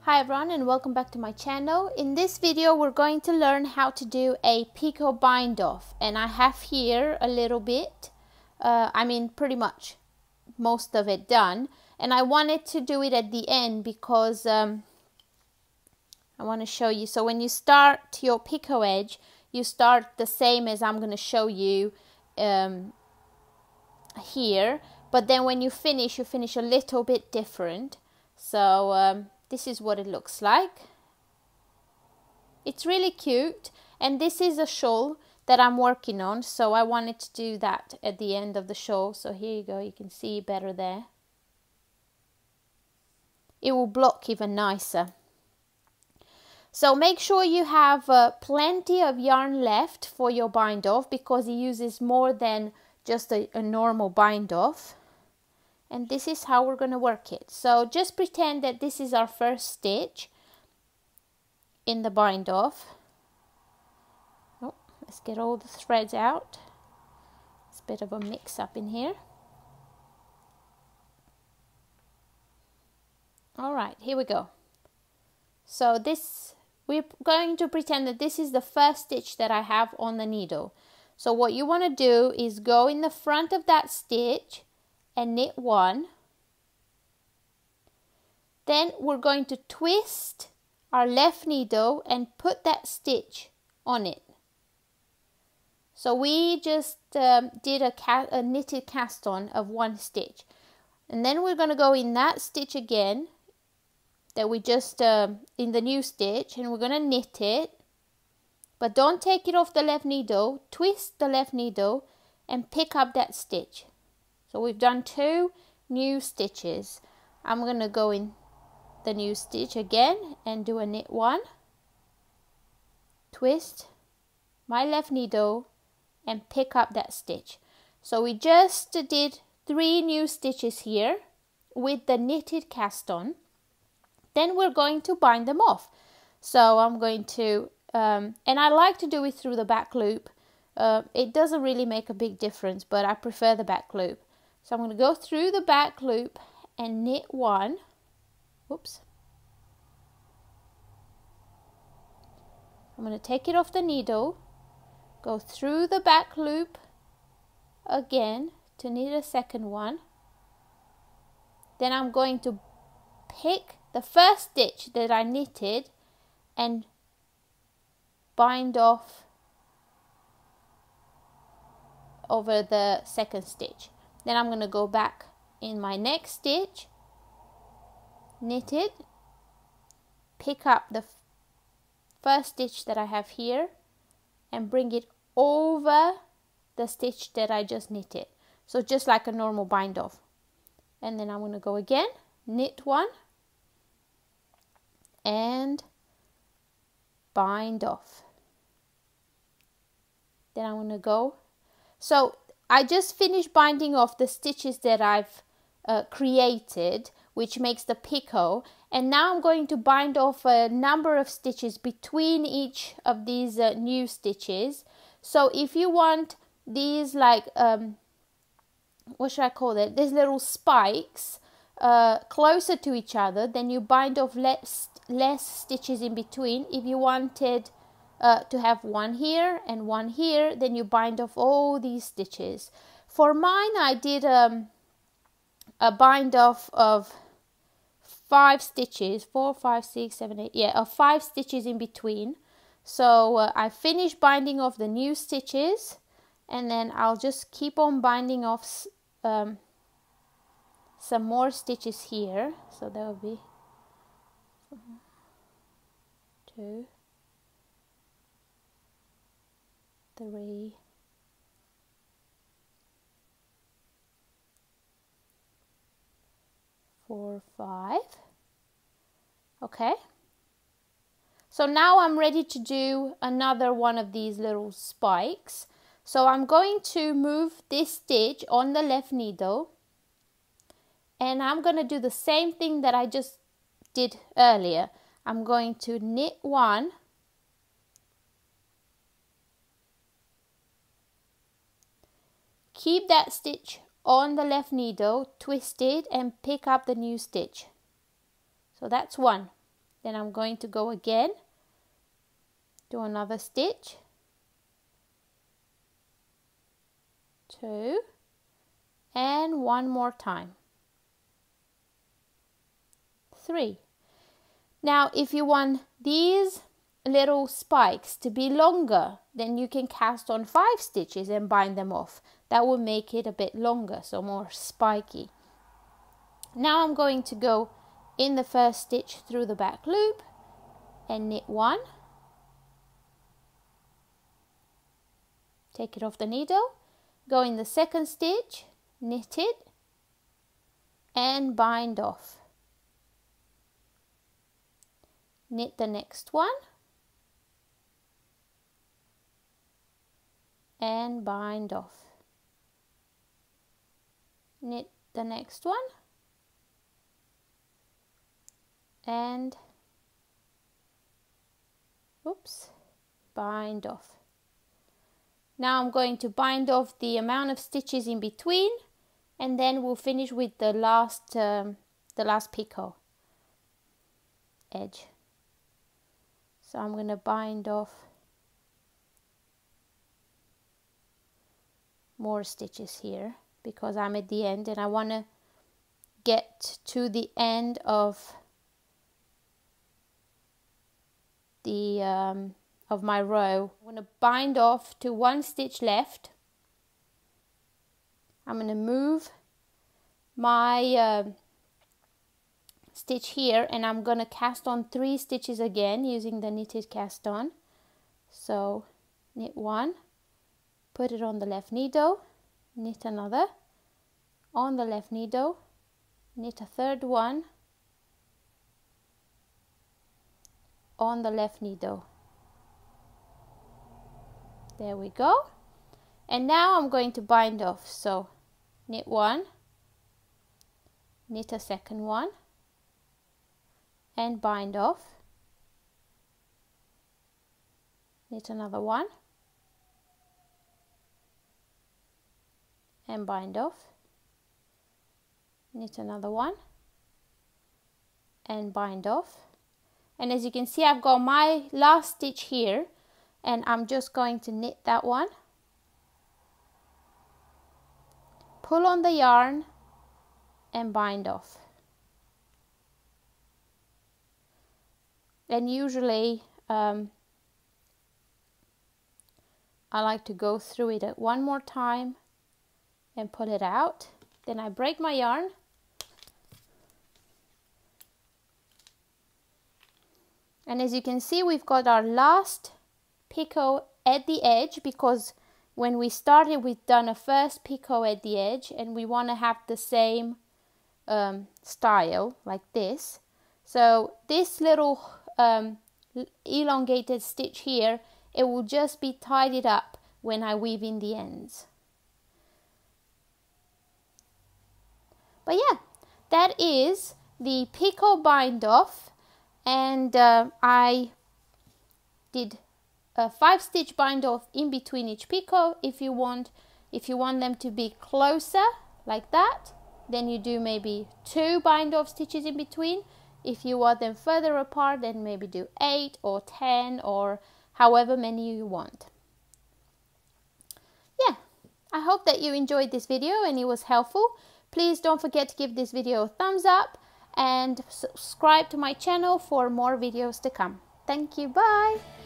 Hi everyone and welcome back to my channel. In this video we're going to learn how to do a picot bind off, and I have here a little bit, pretty much most of it done, and I wanted to do it at the end because I want to show you. So when you start your picot edge, you start the same as I'm going to show you here, but then when you finish a little bit different. So this is what it looks like. It's really cute, and this is a shawl that I'm working on, so I wanted to do that at the end of the shawl. So here you go, you can see better there. It will block even nicer. So make sure you have plenty of yarn left for your bind off, because it uses more than just a normal bind off. And this is how we're going to work it. So just pretend that this is our first stitch in the bind off. Oh, let's get all the threads out. It's a bit of a mix up in here. Alright, here we go. So we're going to pretend that this is the first stitch that I have on the needle. So what you want to do is go in the front of that stitch and knit one. Then we're going to twist our left needle and put that stitch on it. So we just did a knitted cast on of one stitch, and then we're going to go in that stitch again that we just in the new stitch, and we're going to knit it, but don't take it off the left needle. Twist the left needle and pick up that stitch. So we've done two new stitches. I'm going to go in the new stitch again and do a knit one, twist my left needle and pick up that stitch. So we just did 3 new stitches here with the knitted cast on. Then we're going to bind them off. So I'm going to and I like to do it through the back loop. It doesn't really make a big difference, but I prefer the back loop. So I'm going to go through the back loop and knit one. Oops. I'm going to take it off the needle, go through the back loop again to knit a second one. Then I'm going to pick the first stitch that I knitted and bind off over the second stitch. Then I'm going to go back in my next stitch, knit it, pick up the first stitch that I have here and bring it over the stitch that I just knitted. So just like a normal bind off. And then I'm going to go again, knit one and bind off. Then I'm going to go. So I just finished binding off the stitches that I've created, which makes the picot, and now I'm going to bind off a number of stitches between each of these new stitches. So if you want these, like what should I call it, these little spikes closer to each other, then you bind off less stitches in between. If you wanted to have one here and one here, then you bind off all these stitches. For mine, I did a bind off of 5 stitches, 4, 5, 6, 7, 8, yeah, of 5 stitches in between. So I finished binding off the new stitches, and then I'll just keep on binding off some more stitches here. So there will be 2, 3, 4, 5. Okay. So now I'm ready to do another one of these little spikes. So I'm going to move this stitch on the left needle, and I'm going to do the same thing that I just did earlier. I'm going to knit one, keep that stitch on the left needle, twist it and pick up the new stitch. So that's one. Then I'm going to go again, do another stitch, 2, and one more time, 3. Now if you want these little spikes to be longer, then you can cast on 5 stitches and bind them off. That will make it a bit longer, so more spiky. Now I'm going to go in the first stitch through the back loop and knit 1, take it off the needle, go in the second stitch, knit it and bind off. Knit the next one and bind off. Knit the next one and bind off. Now I'm going to bind off the amount of stitches in between, and then we'll finish with the last picot edge. So I'm going to bind off more stitches here because I'm at the end and I want to get to the end of my row. I'm going to bind off to 1 stitch left. I'm going to move my stitch here and I'm going to cast on 3 stitches again using the knitted cast on. So knit 1, put it on the left needle, knit another, on the left needle, knit a third one, on the left needle. There we go. And now I'm going to bind off. So knit 1, knit a second one and bind off, knit another one and bind off, knit another one and bind off. And as you can see, I've got my last stitch here and I'm just going to knit that one, pull on the yarn and bind off. And usually I like to go through it one more time and pull it out. Then I break my yarn and as you can see, we've got our last picot at the edge, because when we started we've done a first picot at the edge and we want to have the same style like this. So this little elongated stitch here, it will just be tidied up when I weave in the ends. But yeah, that is the picot bind off, and I did a 5 stitch bind off in between each picot. If you want them to be closer like that, then you do maybe 2 bind off stitches in between. If you want them further apart, then maybe do 8 or 10 or however many you want. Yeah, I hope that you enjoyed this video and it was helpful. Please don't forget to give this video a thumbs up and subscribe to my channel for more videos to come. Thank you, bye!